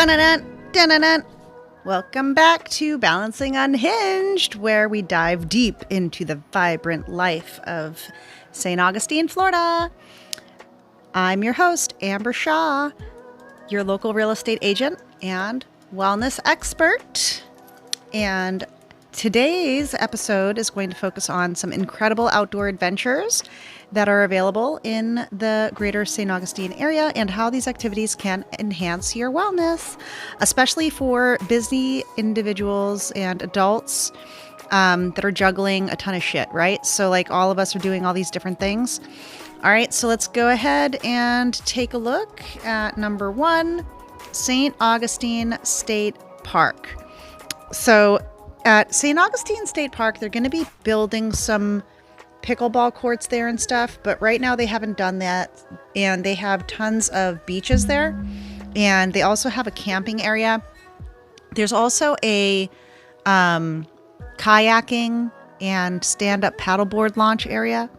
Dun-dun-dun, dun-dun-dun. Welcome back to Balancing Unhinged, where we dive deep into the vibrant life of St. Augustine, Florida. I'm your host, Amber Shaw, your local real estate agent and wellness expert. And today's episode is going to focus on some incredible outdoor adventures that are available in the greater St. Augustine area and how these activities can enhance your wellness, especially for busy individuals and adults that are juggling a ton of shit, right? So like all of us are doing all these different things. All right, so let's go ahead and take a look at number 1, St. Augustine State Park. So at St. Augustine State Park, they're going to be building some pickleball courts there and stuff, but right now they haven't done that, and they have tons of beaches there, and they also have a camping area. There's also a kayaking and stand-up paddleboard launch area.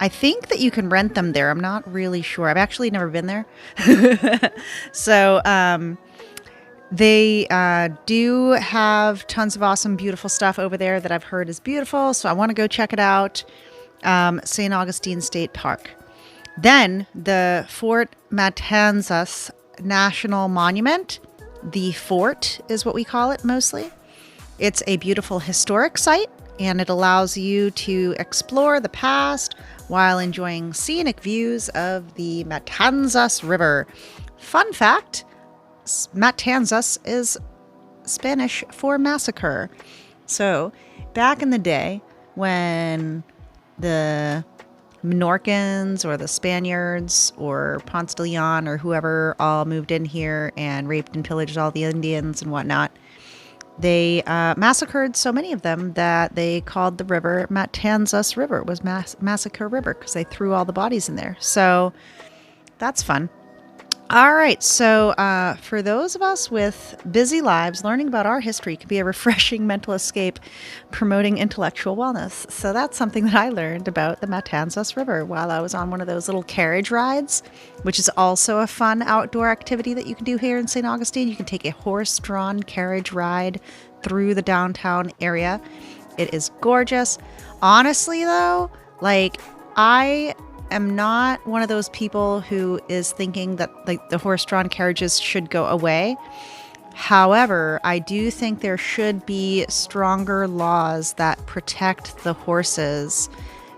I think that you can rent them there. I'm not really sure. I've actually never been there. So they do have tons of awesome, beautiful stuff over there that I've heard is beautiful. So I want to go check it out. St. Augustine State Park. Then the Fort Matanzas National Monument. The fort is what we call it mostly. It's a beautiful historic site, and it allows you to explore the past while enjoying scenic views of the Matanzas River. Fun fact, Matanzas is Spanish for massacre. So back in the day when the Menorcans or the Spaniards or Ponce de Leon or whoever all moved in here and raped and pillaged all the Indians and whatnot, they massacred so many of them that they called the river Matanzas River. It was Massacre River because they threw all the bodies in there. So that's fun. All right, so for those of us with busy lives, learning about our history can be a refreshing mental escape, promoting intellectual wellness. So that's something that I learned about the Matanzas River while I was on one of those little carriage rides, which is also a fun outdoor activity that you can do here in St. Augustine. You can take a horse-drawn carriage ride through the downtown area. It is gorgeous. Honestly, though, like I'm not one of those people who is thinking that like the horse-drawn carriages should go away. However, I do think there should be stronger laws that protect the horses,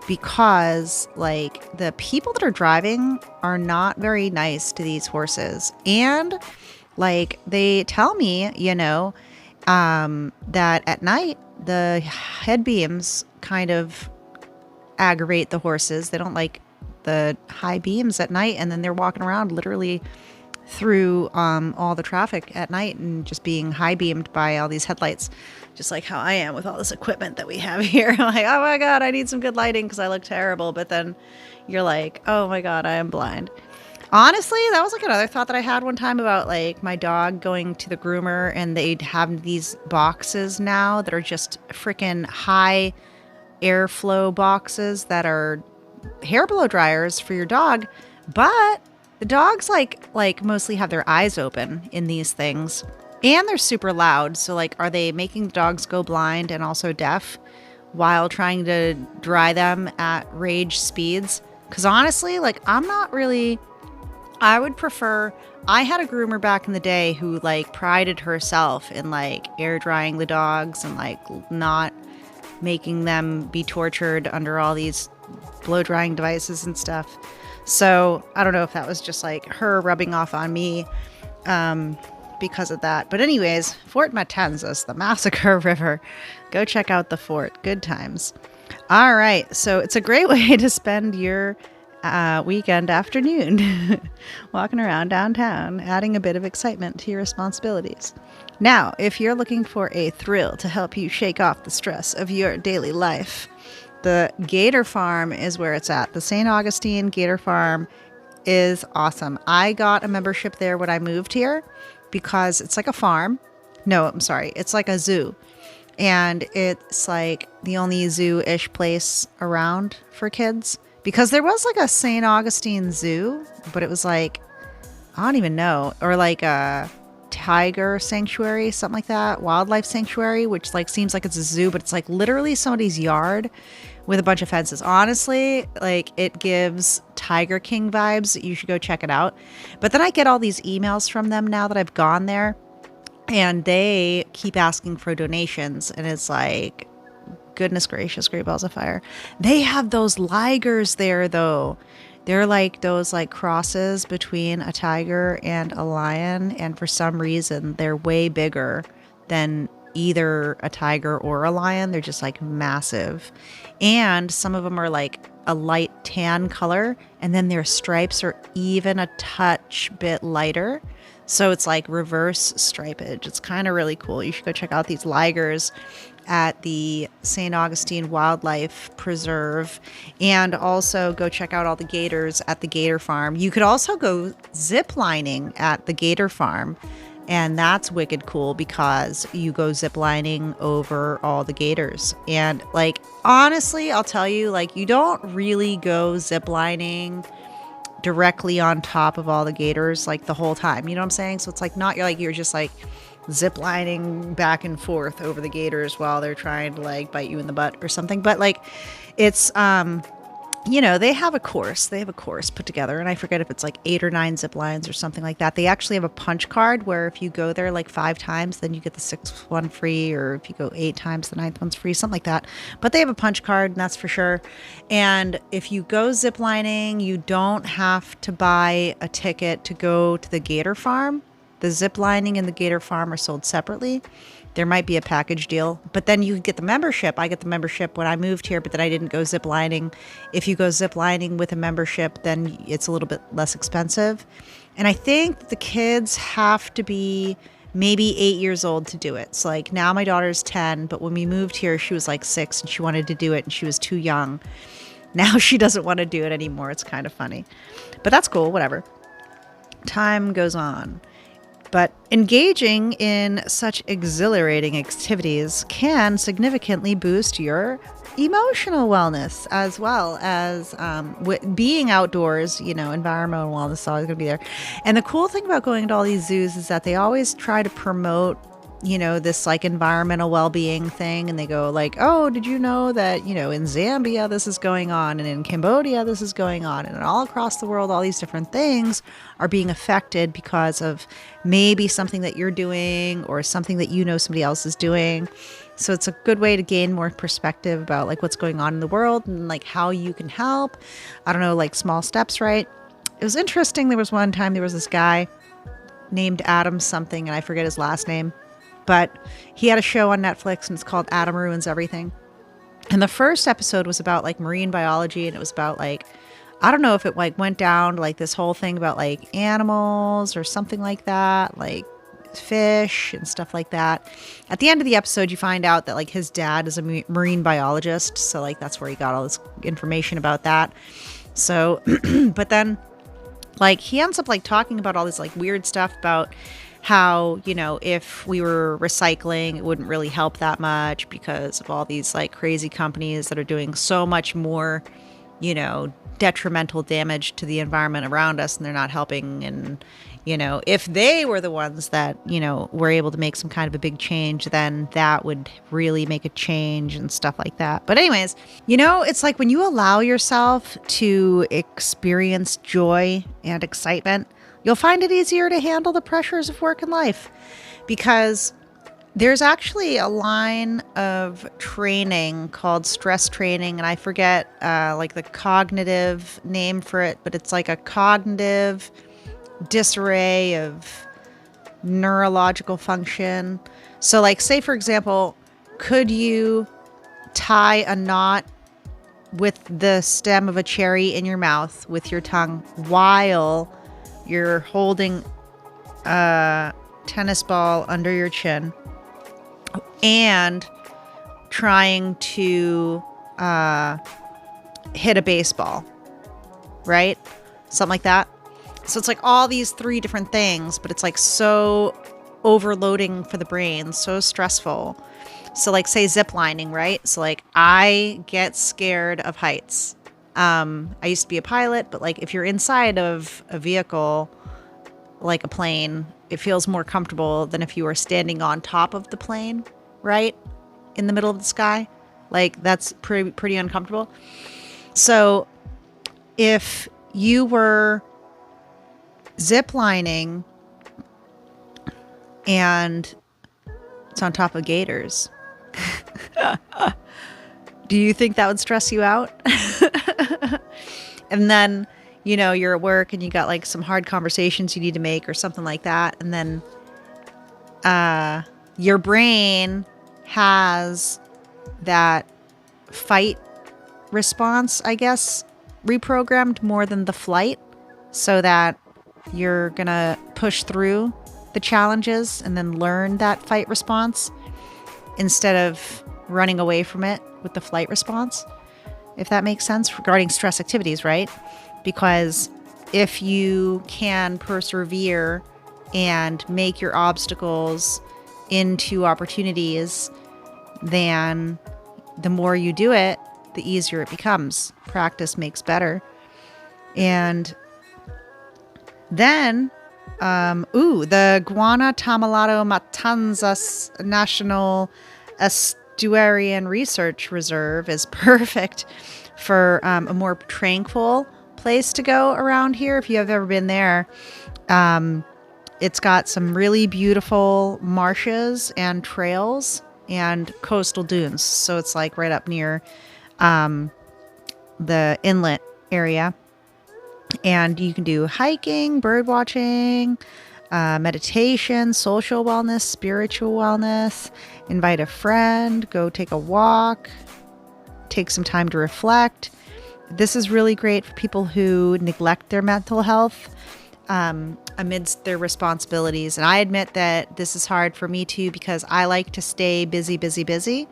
because like the people that are driving are not very nice to these horses. And like they tell me, that at night the head beams kind of aggravate the horses. They don't like the high beams at night, and then they're walking around literally through all the traffic at night and just being high beamed by all these headlights, just like how I am with all this equipment that we have here. I'm like, oh my God, I need some good lighting because I look terrible. But then you're like, oh my God, I am blind. Honestly, that was like another thought that I had one time about like my dog going to the groomer, and they'd have these boxes now that are just freaking high airflow boxes that are hair blow dryers for your dog, but the dogs like mostly have their eyes open in these things, and they're super loud. So like, are they making the dogs go blind and also deaf while trying to dry them at rage speeds? Because honestly, like I would prefer, I had a groomer back in the day who like prided herself in like air drying the dogs and like not making them be tortured under all these blow drying devices and stuff. So I don't know if that was just like her rubbing off on me because of that. But anyways, Fort Matanzas, the Massacre River. Go check out the fort. Good times. All right. So it's a great way to spend your weekend afternoon walking around downtown, adding a bit of excitement to your responsibilities. Now, if you're looking for a thrill to help you shake off the stress of your daily life, the Gator Farm is where it's at. The St. Augustine Gator Farm is awesome. I got a membership there when I moved here because it's like a farm. No, I'm sorry. It's like a zoo. And it's like the only zoo-ish place around for kids. Because there was like a St. Augustine zoo, but it was like, I don't even know. Or like a tiger sanctuary, something like that, wildlife sanctuary, which like seems like it's a zoo, but it's like literally somebody's yard with a bunch of fences. Honestly, like it gives Tiger King vibes. You should go check it out. But then I get all these emails from them now that I've gone there, and they keep asking for donations, and it's like, goodness gracious, great balls of fire. They have those ligers there though. They're like those like crosses between a tiger and a lion, and for some reason they're way bigger than either a tiger or a lion. They're just like massive. And some of them are like a light tan color, and then their stripes are even a touch bit lighter. So it's like reverse stripage. It's kind of really cool. You should go check out these ligers at the Saint Augustine Wildlife Preserve, and also go check out all the gators at the gator farm. You could also go zip lining at the gator farm, and that's wicked cool because you go zip lining over all the gators. And like, honestly, I'll tell you, like, you don't really go zip lining directly on top of all the gators like the whole time. You know what I'm saying? So it's like not you're just like zip lining back and forth over the gators while they're trying to like bite you in the butt or something. But like it's they have a course. They have a course put together, and I forget if it's like 8 or 9 zip lines or something like that. They actually have a punch card where if you go there like 5 times, then you get the 6th one free, or if you go 8 times, the 9th one's free, something like that. But they have a punch card, and that's for sure. And if you go zip lining, you don't have to buy a ticket to go to the gator farm. The zip lining and the gator farm are sold separately. There might be a package deal, but then you get the membership. I get the membership when I moved here, but then I didn't go zip lining. If you go zip lining with a membership, then it's a little bit less expensive. And I think the kids have to be maybe 8 years old to do it. So like now my daughter's 10, but when we moved here, she was like 6 and she wanted to do it and she was too young. Now she doesn't want to do it anymore. It's kind of funny, but that's cool. Whatever. Time goes on. But engaging in such exhilarating activities can significantly boost your emotional wellness, as well as being outdoors. Environmental wellness is always going to be there. And the cool thing about going to all these zoos is that they always try to promote this like environmental well-being thing. And they go like, oh, did you know that, in Zambia, this is going on, and in Cambodia, this is going on, and all across the world, all these different things are being affected because of maybe something that you're doing or something that somebody else is doing. So it's a good way to gain more perspective about like what's going on in the world and like how you can help. I don't know, like small steps, right? It was interesting. There was one time there was this guy named Adam something, and I forget his last name. But he had a show on Netflix, and it's called Adam Ruins Everything. And the first episode was about like marine biology, and it was about like, I don't know if it like went down to like this whole thing about like animals or something like that, like fish and stuff like that. At the end of the episode, you find out that like his dad is a marine biologist. So like that's where he got all this information about that. So, but then like he ends up like talking about all this like weird stuff about how, if we were recycling, it wouldn't really help that much because of all these like crazy companies that are doing so much more, detrimental damage to the environment around us, and they're not helping. And, if they were the ones that, were able to make some kind of a big change, then that would really make a change and stuff like that. But anyways, it's like when you allow yourself to experience joy and excitement, you'll find it easier to handle the pressures of work and life, because there's actually a line of training called stress training. And I forget like the cognitive name for it, but it's like a cognitive disarray of neurological function. So like, say, for example, could you tie a knot with the stem of a cherry in your mouth with your tongue while you're holding a tennis ball under your chin and trying to hit a baseball, right? Something like that. So it's like all these 3 different things, but it's like so overloading for the brain, so stressful. So like, say zip lining, right? So like I get scared of heights. I used to be a pilot, but like if you're inside of a vehicle, like a plane, it feels more comfortable than if you were standing on top of the plane, right? In the middle of the sky. Like that's pretty uncomfortable. So if you were zip lining and it's on top of gators, do you think that would stress you out? And then, you're at work and you got like some hard conversations you need to make or something like that. And then your brain has that fight response, I guess, reprogrammed more than the flight, so that you're going to push through the challenges and then learn that fight response instead of running away from it with the flight response, if that makes sense, regarding stress activities, right? Because if you can persevere and make your obstacles into opportunities, then the more you do it, the easier it becomes. Practice makes better. And then, the Guanatamalato Matanzas National Estuarian Research Reserve is perfect for a more tranquil place to go around here. If you have ever been there, it's got some really beautiful marshes and trails and coastal dunes. So it's like right up near the inlet area. And you can do hiking, bird watching, meditation, social wellness, spiritual wellness, invite a friend, go take a walk, take some time to reflect. This is really great for people who neglect their mental health amidst their responsibilities. And I admit that this is hard for me too, because I like to stay busy.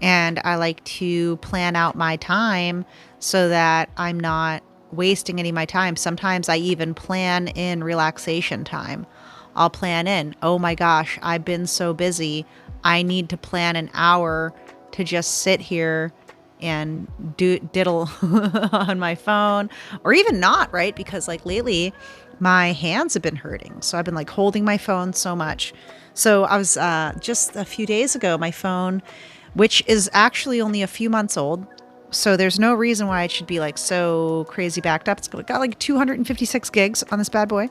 And I like to plan out my time so that I'm not wasting any of my time. Sometimes I even plan in relaxation time. I'll plan in, oh my gosh, I've been so busy. I need to plan an hour to just sit here and diddle on my phone, or even not, right? Because like lately my hands have been hurting. So I've been like holding my phone so much. So I was just a few days ago, my phone, which is actually only a few months old, so there's no reason why it should be like so crazy backed up. It's got like 256 gigs on this bad boy.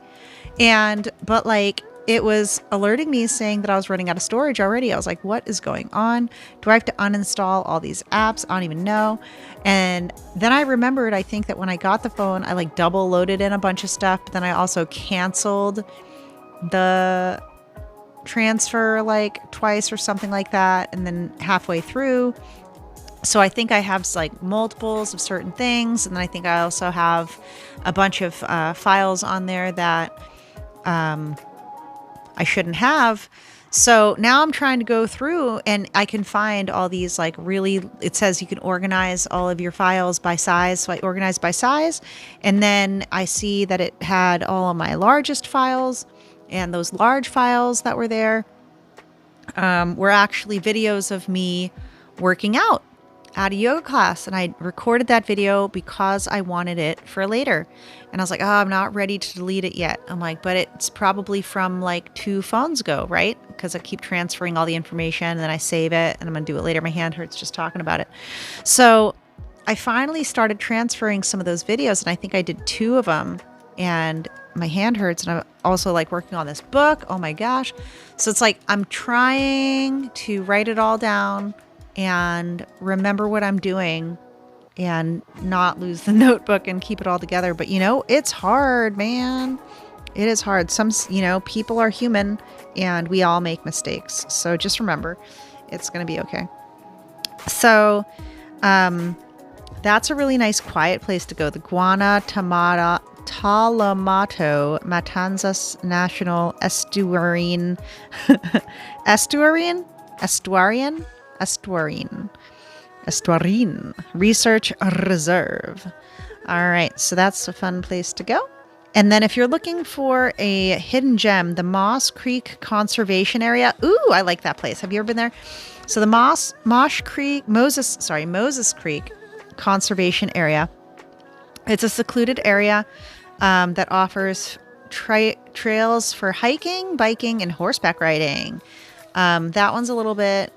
But like it was alerting me saying that I was running out of storage already. I was like, what is going on? Do I have to uninstall all these apps? I don't even know. And then I remembered, I think that when I got the phone, I like double loaded in a bunch of stuff. But then I also canceled the transfer like twice or something like that. And then halfway through, so I think I have like multiples of certain things. And then I think I also have a bunch of files on there that I shouldn't have. So now I'm trying to go through and I can find all these like really, it says you can organize all of your files by size. So I organized by size. And then I see that it had all of my largest files, and those large files that were there were actually videos of me working out at a yoga class. And I recorded that video because I wanted it for later. And I was like, oh, I'm not ready to delete it yet. I'm like, but it's probably from like 2 phones ago, right? Because I keep transferring all the information and then I save it and I'm going to do it later. My hand hurts just talking about it. So I finally started transferring some of those videos, and I think I did 2 of them, and my hand hurts. And I'm also like working on this book. Oh my gosh. So it's like, I'm trying to write it all down and remember what I'm doing and not lose the notebook and keep it all together. But it's hard, man. It is hard. People are human and we all make mistakes. So just remember, it's going to be okay. So, that's a really nice quiet place to go. The Guanatamalato Matanzas National Estuarian Research Reserve. All right, so that's a fun place to go. And then if you're looking for a hidden gem, the Moss Creek Conservation Area. Ooh, I like that place. Have you ever been there? So the Moses Creek Conservation Area. It's a secluded area that offers trails for hiking, biking, and horseback riding. That one's a little bit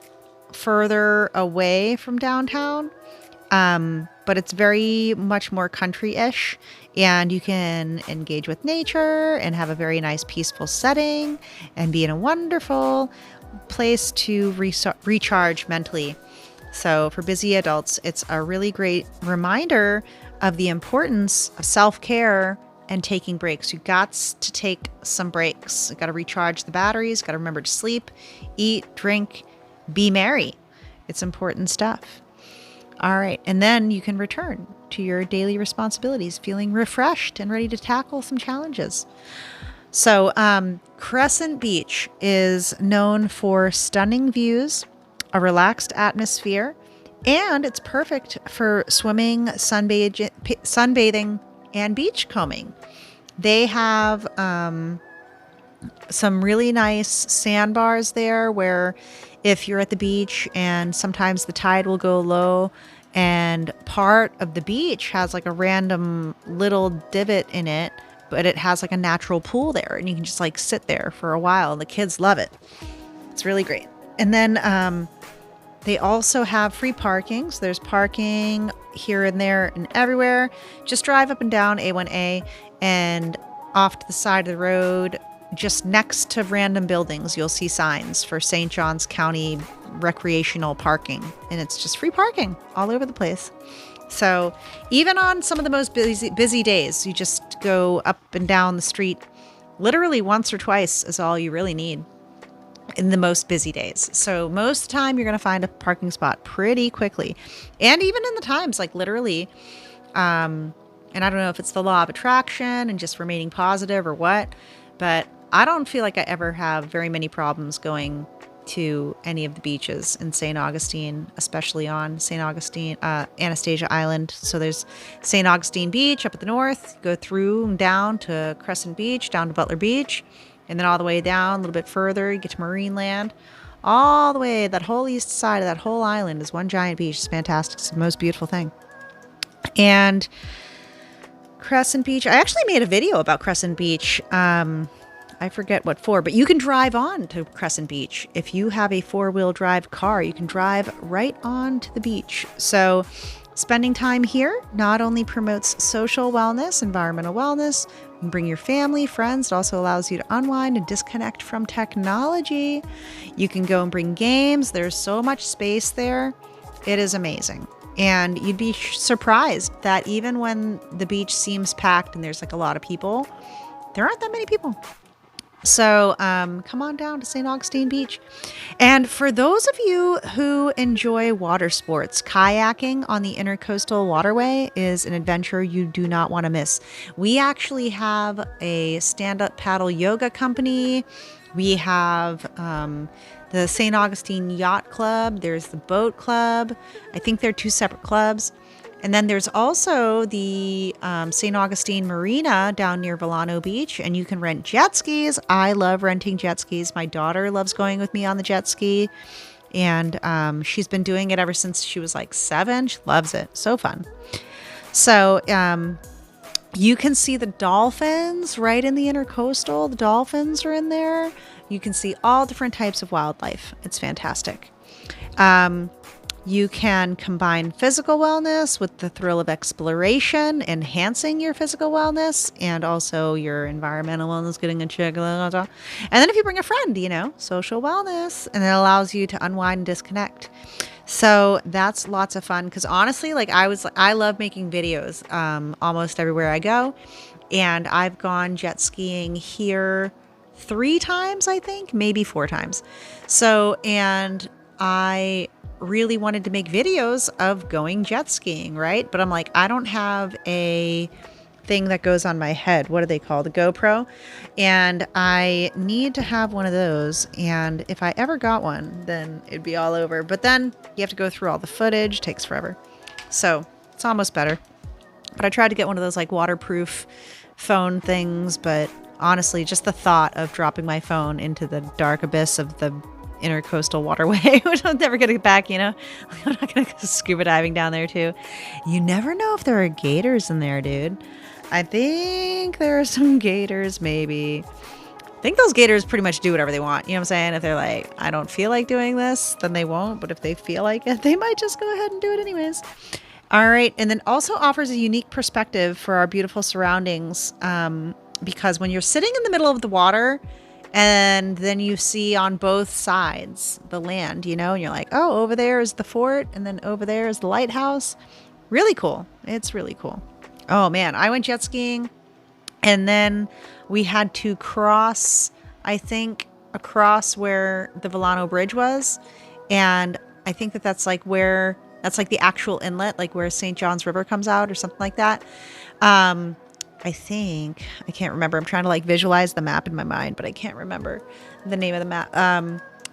further away from downtown, but it's very much more country-ish, and you can engage with nature and have a very nice peaceful setting and be in a wonderful place to recharge mentally. So for busy adults, it's a really great reminder of the importance of self-care and taking breaks. You got to take some breaks. You got to recharge the batteries, got to remember to sleep, eat, drink, be merry. It's important stuff. All right. And then you can return to your daily responsibilities, feeling refreshed and ready to tackle some challenges. So Crescent Beach is known for stunning views, a relaxed atmosphere, and it's perfect for swimming, sunbathing, and beachcombing. They have some really nice sandbars there where if you're at the beach and sometimes the tide will go low and part of the beach has like a random little divot in it, but it has like a natural pool there and you can just like sit there for a while. The kids love it. It's really great. And then they also have free parking. So there's parking here and there and everywhere. Just drive up and down A1A and off to the side of the road, just next to random buildings, you'll see signs for St. Johns County recreational parking. And it's just free parking all over the place. So even on some of the most busy days, you just go up and down the street literally once or twice is all you really need in the most busy days. So most of the time you're going to find a parking spot pretty quickly. And even in the times, like literally, and I don't know if it's the law of attraction and just remaining positive or what, but I don't feel like I ever have very many problems going to any of the beaches in St. Augustine, especially on St. Augustine, Anastasia Island. So there's St. Augustine Beach up at the north, go through and down to Crescent Beach, down to Butler Beach, and then all the way down a little bit further, you get to Marine Land. All the way, that whole east side of that whole island is one giant beach. It's fantastic. It's the most beautiful thing. And Crescent Beach, I actually made a video about Crescent Beach. I forget what for, but you can drive on to Crescent Beach. If you have a 4-wheel drive car, you can drive right on to the beach. So spending time here not only promotes social wellness, environmental wellness, you can bring your family, friends. It also allows you to unwind and disconnect from technology. You can go and bring games. There's so much space there. It is amazing. And you'd be surprised that even when the beach seems packed and there's like a lot of people, there aren't that many people. So come on down to St. Augustine Beach. And for those of you who enjoy water sports, kayaking on the Intercoastal Waterway is an adventure you do not want to miss. We actually have a stand-up paddle yoga company. We have the St. Augustine Yacht Club. There's the Boat Club. I think they're two separate clubs. And then there's also the St. Augustine Marina down near Volano Beach, and you can rent jet skis. I love renting jet skis. My daughter loves going with me on the jet ski, and she's been doing it ever since she was like 7. She loves it. So fun. So you can see the dolphins right in the Intercoastal. The dolphins are in there. You can see all different types of wildlife. It's fantastic. You can combine physical wellness with the thrill of exploration, enhancing your physical wellness and also your environmental wellness, getting a check. And then if you bring a friend, social wellness, and it allows you to unwind and disconnect. So that's lots of fun because honestly, I love making videos almost everywhere I go. And I've gone jet skiing here 3 times, I think, maybe 4 times. So, and I really wanted to make videos of going jet skiing, right? But I'm like, I don't have a thing that goes on my head. What do they call the GoPro? And I need to have one of those. And if I ever got one, then it'd be all over. But then you have to go through all the footage. It takes forever. So it's almost better. But I tried to get one of those like waterproof phone things. But honestly, just the thought of dropping my phone into the dark abyss of the Intercoastal Waterway, which I'm never going to get back, I'm not going to go scuba diving down there too. You never know if there are gators in there, dude. I think there are some gators, maybe. I think those gators pretty much do whatever they want. You know what I'm saying? If they're like, I don't feel like doing this, then they won't. But if they feel like it, they might just go ahead and do it anyways. All right. And then also offers a unique perspective for our beautiful surroundings. Because when you're sitting in the middle of the water and then you see on both sides the land, you know, and you're like, oh, over there is the fort. And then over there is the lighthouse. Really cool. It's really cool. Oh, man. I went jet skiing. And then we had to cross, I think, across where the Volano Bridge was. And I think that that's like the actual inlet, like where St. John's River comes out or something like that. I can't remember. I'm trying to like visualize the map in my mind, but I can't remember the name of the map.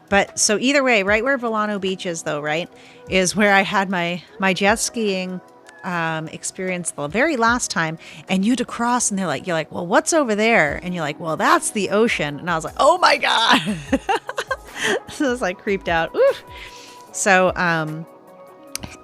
But so either way, right where Volano Beach is though, right, is where I had my jet skiing experience the very last time. And you had to cross and you're like, well, what's over there? And you're like, well, that's the ocean. And I was like, oh my God. So I was like creeped out. Oof. So,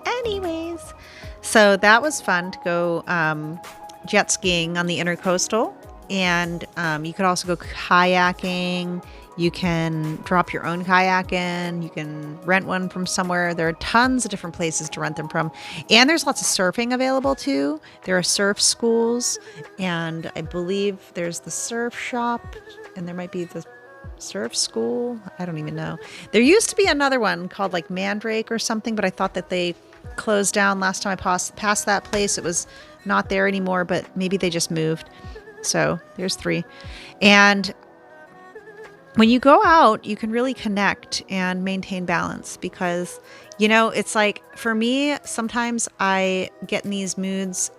anyways, so that was fun to go, jet skiing on the intercoastal. And, you could also go kayaking. You can drop your own kayak in. You can rent one from somewhere. There are tons of different places to rent them from. And there's lots of surfing available too. There are surf schools. And I believe there's the surf shop. And there might be the surf school. I don't even know. There used to be another one called like Mandrake or something. But I thought that they closed down last time I passed that place. It was not there anymore. But maybe they just moved. So there's 3. And when you go out, you can really connect and maintain balance because, you know, it's like for me, sometimes I get in these moods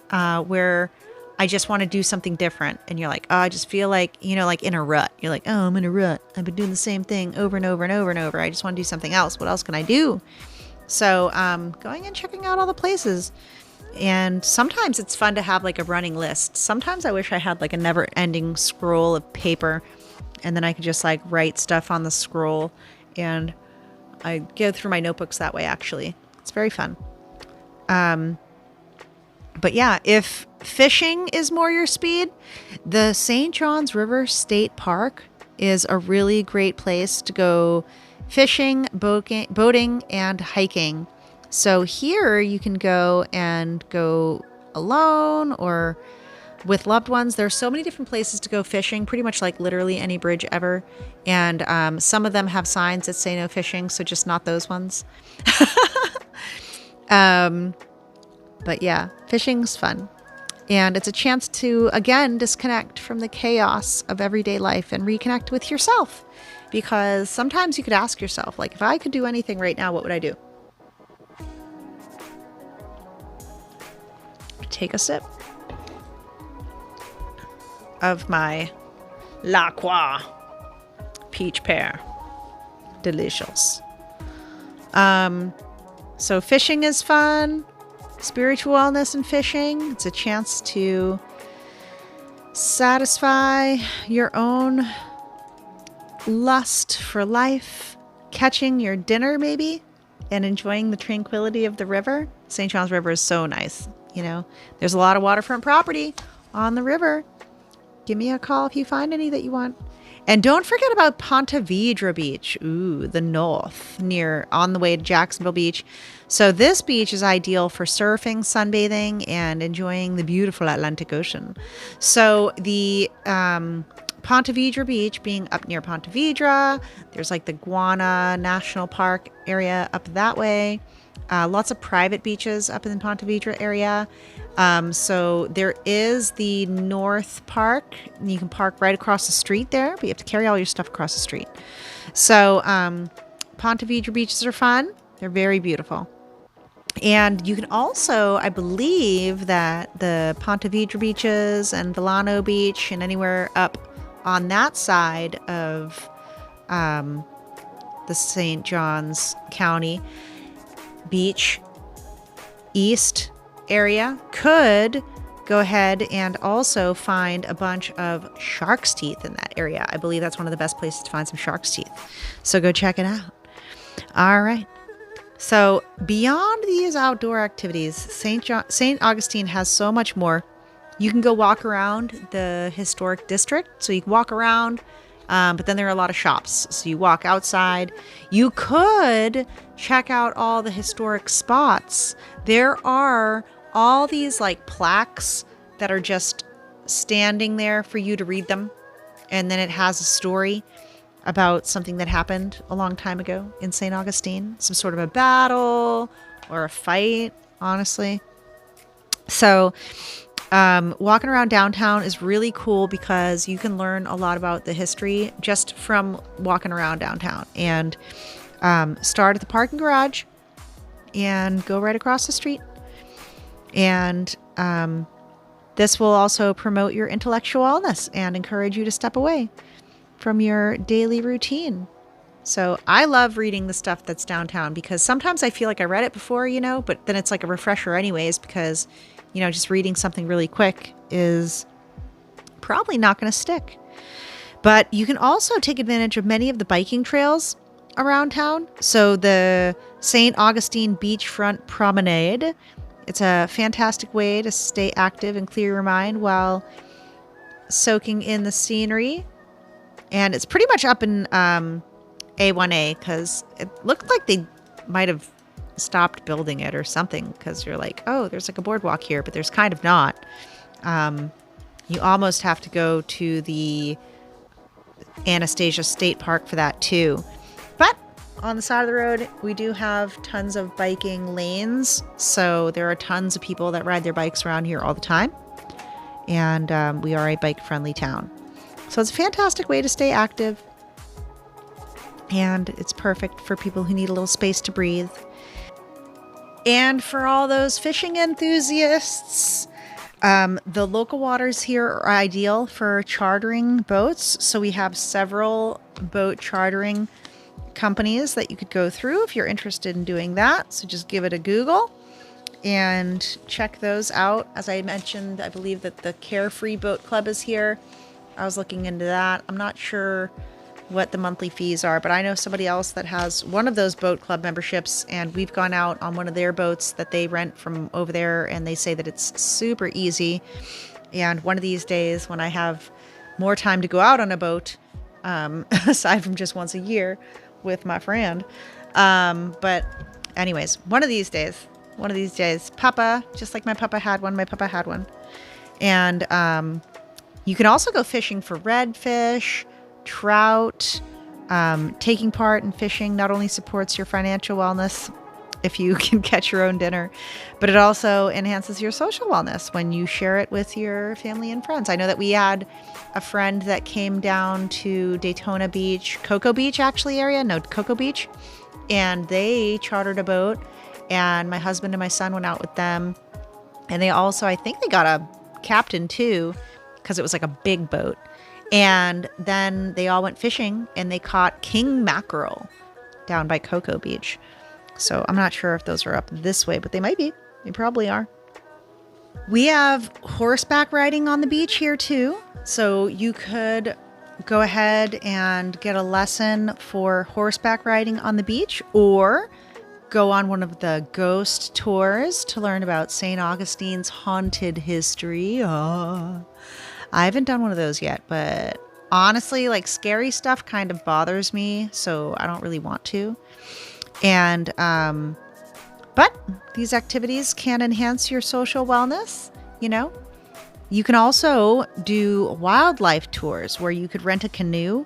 where I just want to do something different. And you're like, oh, I just feel like, you know, like in a rut. You're like, oh, I'm in a rut. I've been doing the same thing over and over and over and over. I just want to do something else. What else can I do? So going and checking out all the places. And sometimes it's fun to have like a running list. Sometimes I wish I had like a never ending scroll of paper. And then I could just like write stuff on the scroll and I go through my notebooks that way, actually. It's very fun. But yeah, if fishing is more your speed, the St. John's River State Park is a really great place to go fishing, boating, and hiking. So here you can go alone or with loved ones. There's so many different places to go fishing, pretty much like literally any bridge ever. And some of them have signs that say no fishing, so just not those ones. But yeah, fishing's fun. And it's a chance to, again, disconnect from the chaos of everyday life and reconnect with yourself. Because sometimes you could ask yourself, like, if I could do anything right now, what would I do? Take a sip of my La Croix peach pear. Delicious. So fishing is fun. Spiritual wellness and fishing. It's a chance to satisfy your own lust for life, catching your dinner maybe, and enjoying the tranquility of the river. St. John's River is so nice. You know, there's a lot of waterfront property on the river. Give me a call if you find any that you want. And don't forget about Ponte Vedra Beach. Ooh, the north, on the way to Jacksonville Beach. So this beach is ideal for surfing, sunbathing, and enjoying the beautiful Atlantic Ocean. So the Ponte Vedra Beach being up near Ponte Vedra, there's like the Guana National Park area up that way. Lots of private beaches up in the Ponte Vedra area. So there is the North Park. You can park right across the street there, but you have to carry all your stuff across the street. So Ponte Vedra beaches are fun. They're very beautiful. And you can also, I believe that the Ponte Vedra beaches and Volano Beach and anywhere up on that side of the St. Johns County Beach East area could go ahead and also find a bunch of shark's teeth in that area. I believe that's one of the best places to find some shark's teeth. So go check it out. All right. So beyond these outdoor activities, St. Augustine has so much more. You can go walk around the historic district. So you can walk around, but then there are a lot of shops. So you walk outside. You could check out all the historic spots. There are all these like plaques that are just standing there for you to read them. And then it has a story about something that happened a long time ago in St. Augustine, some sort of a battle or a fight, honestly. So walking around downtown is really cool because you can learn a lot about the history just from walking around downtown. And start at the parking garage and go right across the street. And this will also promote your intellectual wellness and encourage you to step away from your daily routine. So I love reading the stuff that's downtown because sometimes I feel like I read it before, but then it's like a refresher anyways because, just reading something really quick is probably not going to stick. But you can also take advantage of many of the biking trails around town. So the St. Augustine Beachfront Promenade, it's a fantastic way to stay active and clear your mind while soaking in the scenery. And it's pretty much up in A1A because it looked like they might have stopped building it or something because you're like, oh, there's like a boardwalk here, but there's kind of not. You almost have to go to the Anastasia State Park for that too. But on the side of the road, we do have tons of biking lanes. So there are tons of people that ride their bikes around here all the time. And we are a bike-friendly town. So it's a fantastic way to stay active. And it's perfect for people who need a little space to breathe. And for all those fishing enthusiasts, the local waters here are ideal for chartering boats. So we have several boat chartering companies that you could go through if you're interested in doing that. So just give it a Google and check those out. As I mentioned, I believe that the Carefree Boat Club is here. I was looking into that. I'm not sure what the monthly fees are, but I know somebody else that has one of those boat club memberships, and we've gone out on one of their boats that they rent from over there, and they say that it's super easy. And one of these days when I have more time to go out on a boat, aside from just once a year with my friend. But anyways, one of these days, Papa, just like my Papa had one. And you can also go fishing for redfish, trout. Taking part in fishing not only supports your financial wellness if you can catch your own dinner, but it also enhances your social wellness when you share it with your family and friends. I know that we had a friend that came down to Daytona Beach, Cocoa Beach Cocoa Beach, and they chartered a boat, and my husband and my son went out with them, and they also, I think they got a captain too, because it was like a big boat. And then they all went fishing and they caught king mackerel down by Cocoa Beach. So I'm not sure if those are up this way, but they might be. They probably are. We have horseback riding on the beach here too. So you could go ahead and get a lesson for horseback riding on the beach, or go on one of the ghost tours to learn about St. Augustine's haunted history. I haven't done one of those yet, but honestly, like scary stuff kind of bothers me, so I don't really want to. And, but these activities can enhance your social wellness, You can also do wildlife tours where you could rent a canoe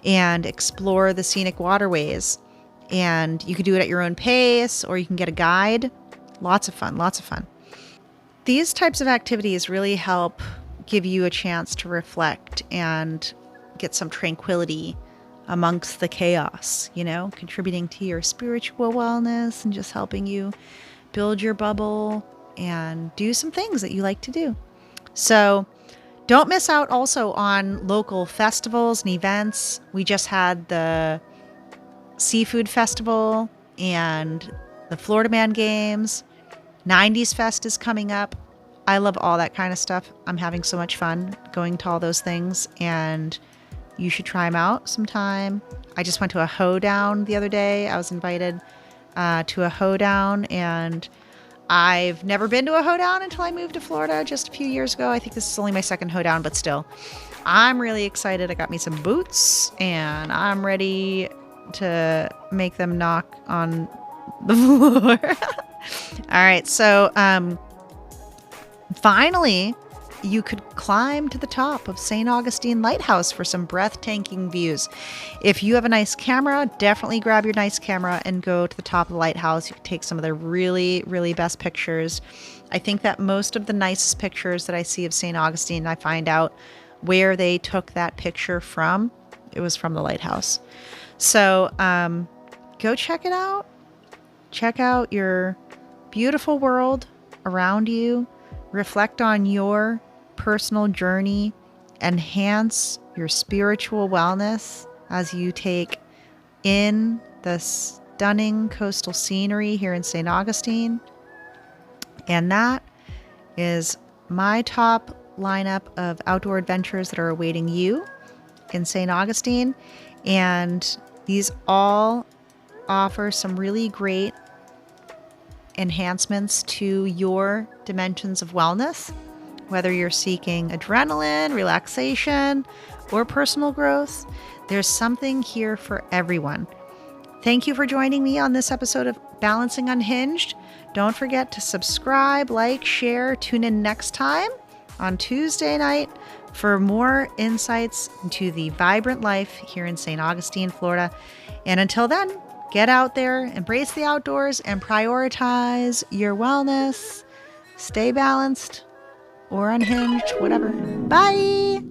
and explore the scenic waterways. And you could do it at your own pace, or you can get a guide. Lots of fun. These types of activities really help give you a chance to reflect and get some tranquility amongst the chaos, contributing to your spiritual wellness and just helping you build your bubble and do some things that you like to do. So don't miss out also on local festivals and events. We just had the Seafood Festival and the Florida Man Games. 90s Fest is coming up. I love all that kind of stuff. I'm having so much fun going to all those things, and you should try them out sometime. I just went to a hoedown the other day. I was invited to a hoedown, and I've never been to a hoedown until I moved to Florida just a few years ago. I think this is only my second hoedown, but still, I'm really excited. I got me some boots and I'm ready to make them knock on the floor. All right. So, finally, you could climb to the top of St. Augustine Lighthouse for some breathtaking views. If you have a nice camera, definitely grab your nice camera and go to the top of the lighthouse. You can take some of the really, really best pictures. I think that most of the nicest pictures that I see of St. Augustine, I find out where they took that picture from. It was from the lighthouse. So go check it out. Check out your beautiful world around you. Reflect on your personal journey. Enhance your spiritual wellness as you take in the stunning coastal scenery here in St. Augustine. And that is my top lineup of outdoor adventures that are awaiting you in St. Augustine. And these all offer some really great enhancements to your dimensions of wellness, whether you're seeking adrenaline, relaxation, or personal growth. There's something here for everyone. Thank you for joining me on this episode of Balancing Unhinged. Don't forget to subscribe, like, share, tune in next time on Tuesday night for more insights into the vibrant life here in St. Augustine, Florida. And until then, get out there, embrace the outdoors, and prioritize your wellness. Stay balanced or unhinged, whatever. Bye!